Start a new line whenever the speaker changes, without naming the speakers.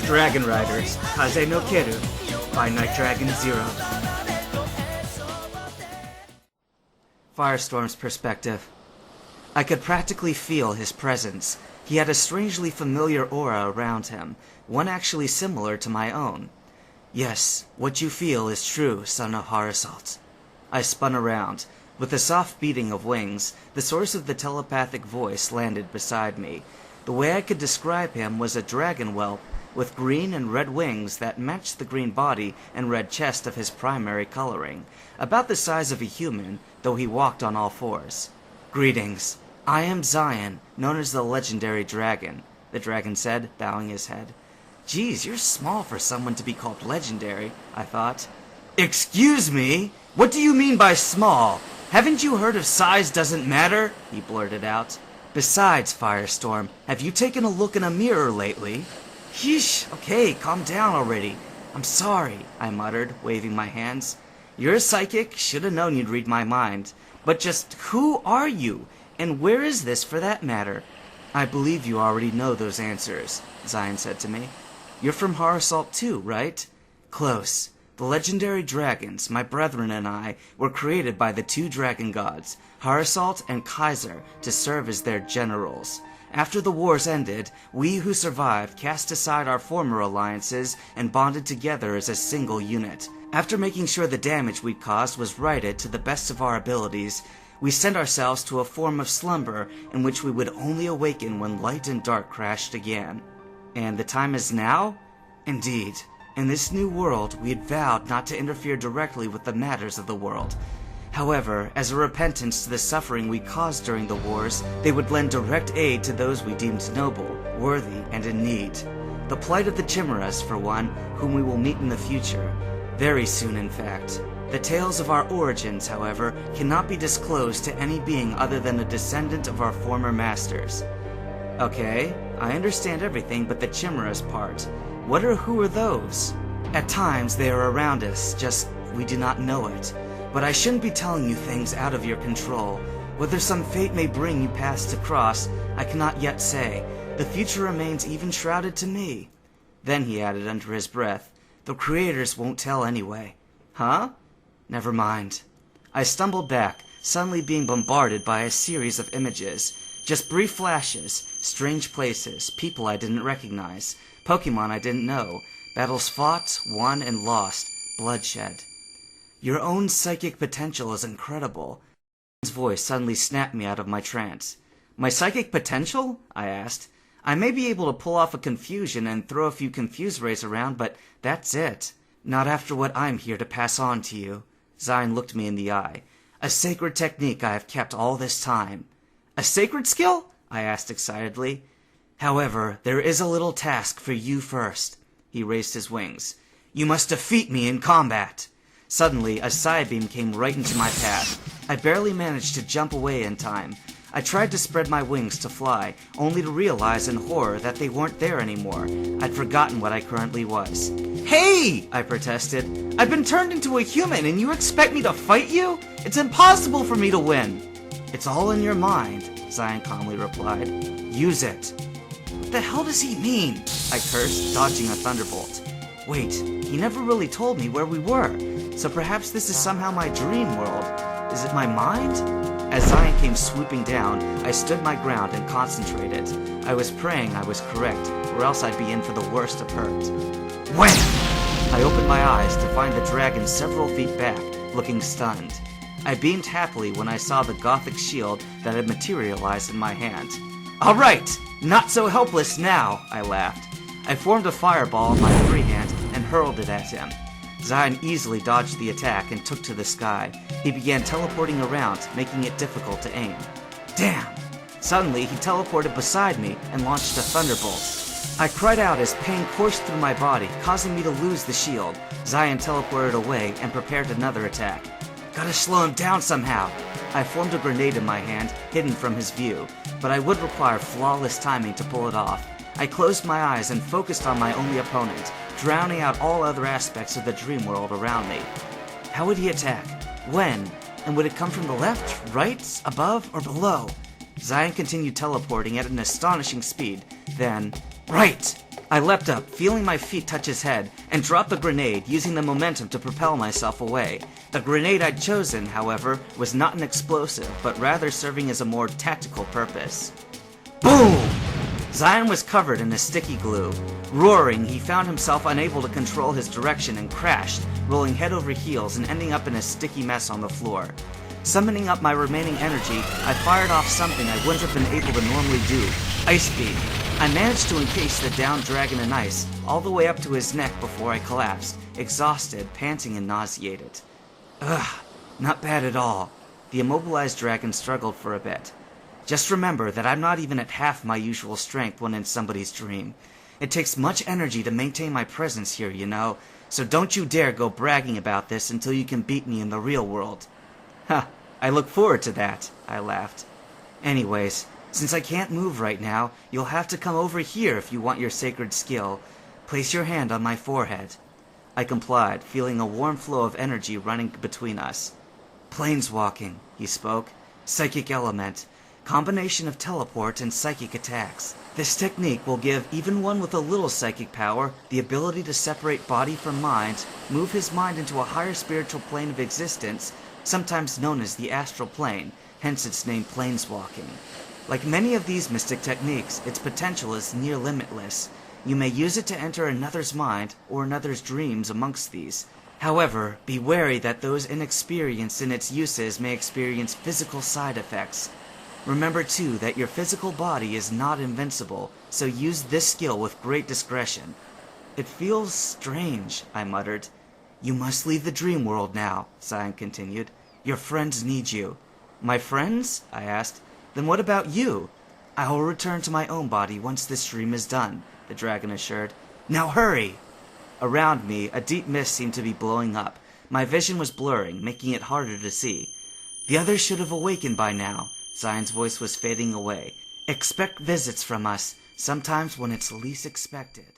Dragon Riders, Kaze no Kaeru, by Night Dragon 0. Firestorm's perspective. I could practically feel his presence. He had a strangely familiar aura around him, one actually similar to my own. Yes, what you feel is true, son of Harasalt. I spun around. With a soft beating of wings, the source of the telepathic voice landed beside me. The way I could describe him was a dragon whelp, with green and red wings that matched the green body and red chest of his primary coloring, about the size of a human, though he walked on all fours. "Greetings. I am Zion, known as the legendary dragon," the dragon said, bowing his head. "Geez, you're small for someone to be called legendary," I thought. "Excuse me? What do you mean by small? Haven't you heard of size doesn't matter?" he blurted out. "Besides, Firestorm, have you taken a look in a mirror lately?" "Yeesh, okay, calm down already. I'm sorry," I muttered, waving my hands. "You're a psychic, should have known you'd read my mind. But just who are you? And where is this for that matter?" "I believe you already know those answers," Zion said to me. "You're from Harasalt too, right?" "Close. The legendary dragons, my brethren and I, were created by the two dragon gods, Harasalt and Kaze, to serve as their generals. After the wars ended, we who survived cast aside our former alliances and bonded together as a single unit. After making sure the damage we'd caused was righted to the best of our abilities, we sent ourselves to a form of slumber in which we would only awaken when light and dark crashed again. And the time is now? Indeed. In this new world, we had vowed not to interfere directly with the matters of the world. However, as a repentance to the suffering we caused during the wars, they would lend direct aid to those we deemed noble, worthy, and in need. The plight of the chimeras, for one, whom we will meet in the future. Very soon, in fact. The tales of our origins, however, cannot be disclosed to any being other than a descendant of our former masters." "Okay, I understand everything but the chimeras part. What or who are those?" "At times they are around us, just we do not know it. But I shouldn't be telling you things out of your control. Whether some fate may bring you paths to cross, I cannot yet say. The future remains even shrouded to me." Then he added under his breath, "The creators won't tell anyway." "Huh?" "Never mind." I stumbled back, suddenly being bombarded by a series of images. Just brief flashes, strange places, people I didn't recognize, Pokemon I didn't know, battles fought, won, and lost, bloodshed. "Your own psychic potential is incredible." His voice suddenly snapped me out of my trance. "My psychic potential?" I asked. "I may be able to pull off a confusion and throw a few confuse rays around, but that's it. Not after what I'm here to pass on to you." Zion looked me in the eye. "A sacred technique I have kept all this time." "A sacred skill?" I asked excitedly. "However, there is a little task for you first." He raised his wings. "You must defeat me in combat." Suddenly, a Psybeam came right into my path. I barely managed to jump away in time. I tried to spread my wings to fly, only to realize in horror that they weren't there anymore. I'd forgotten what I currently was. "Hey!" I protested. "I've been turned into a human and you expect me to fight you? It's impossible for me to win." "It's all in your mind," Zion calmly replied. "Use it." "What the hell does he mean?" I cursed, dodging a thunderbolt. Wait, he never really told me where we were. So perhaps this is somehow my dream world. Is it my mind? As Zion came swooping down, I stood my ground and concentrated. I was praying I was correct, or else I'd be in for the worst of hurt. Wham! I opened my eyes to find the dragon several feet back, looking stunned. I beamed happily when I saw the gothic shield that had materialized in my hand. "All right, not so helpless now," I laughed. I formed a fireball in my free hand and hurled it at him. Zion easily dodged the attack and took to the sky. He began teleporting around, making it difficult to aim. Damn! Suddenly, he teleported beside me and launched a thunderbolt. I cried out as pain coursed through my body, causing me to lose the shield. Zion teleported away and prepared another attack. Gotta slow him down somehow. I formed a grenade in my hand, hidden from his view, but I would require flawless timing to pull it off. I closed my eyes and focused on my only opponent, drowning out all other aspects of the dream world around me. How would he attack? When? And would it come from the left, right, above, or below? Zion continued teleporting at an astonishing speed. Then, right! I leapt up, feeling my feet touch his head, and dropped the grenade, using the momentum to propel myself away. The grenade I'd chosen, however, was not an explosive, but rather serving as a more tactical purpose. Boom! Zion was covered in a sticky glue. Roaring, he found himself unable to control his direction and crashed, rolling head over heels and ending up in a sticky mess on the floor. Summoning up my remaining energy, I fired off something I wouldn't have been able to normally do. Ice Beam. I managed to encase the downed dragon in ice, all the way up to his neck before I collapsed, exhausted, panting and nauseated. Ugh, not bad at all. The immobilized dragon struggled for a bit. Just remember that I'm not even at half my usual strength when in somebody's dream. It takes much energy to maintain my presence here, you know, so don't you dare go bragging about this until you can beat me in the real world. Huh, I look forward to that, I laughed. Anyways, since I can't move right now, you'll have to come over here if you want your sacred skill. Place your hand on my forehead. I complied, feeling a warm flow of energy running between us. Planeswalking, he spoke. Psychic element. Combination of teleport and psychic attacks. This technique will give even one with a little psychic power the ability to separate body from mind, move his mind into a higher spiritual plane of existence, sometimes known as the astral plane, hence its name Planeswalking. Like many of these mystic techniques, its potential is near limitless. You may use it to enter another's mind or another's dreams amongst these. However, be wary that those inexperienced in its uses may experience physical side effects. Remember too that your physical body is not invincible, so use this skill with great discretion. It feels strange, I muttered. You must leave the dream world now, Zion continued. Your friends need you. My friends? I asked. Then what about you? I will return to my own body once this dream is done, the dragon assured. Now hurry! Around me, a deep mist seemed to be blowing up. My vision was blurring, making it harder to see. The others should have awakened by now. Zion's voice was fading away. Expect visits from us, sometimes when it's least expected.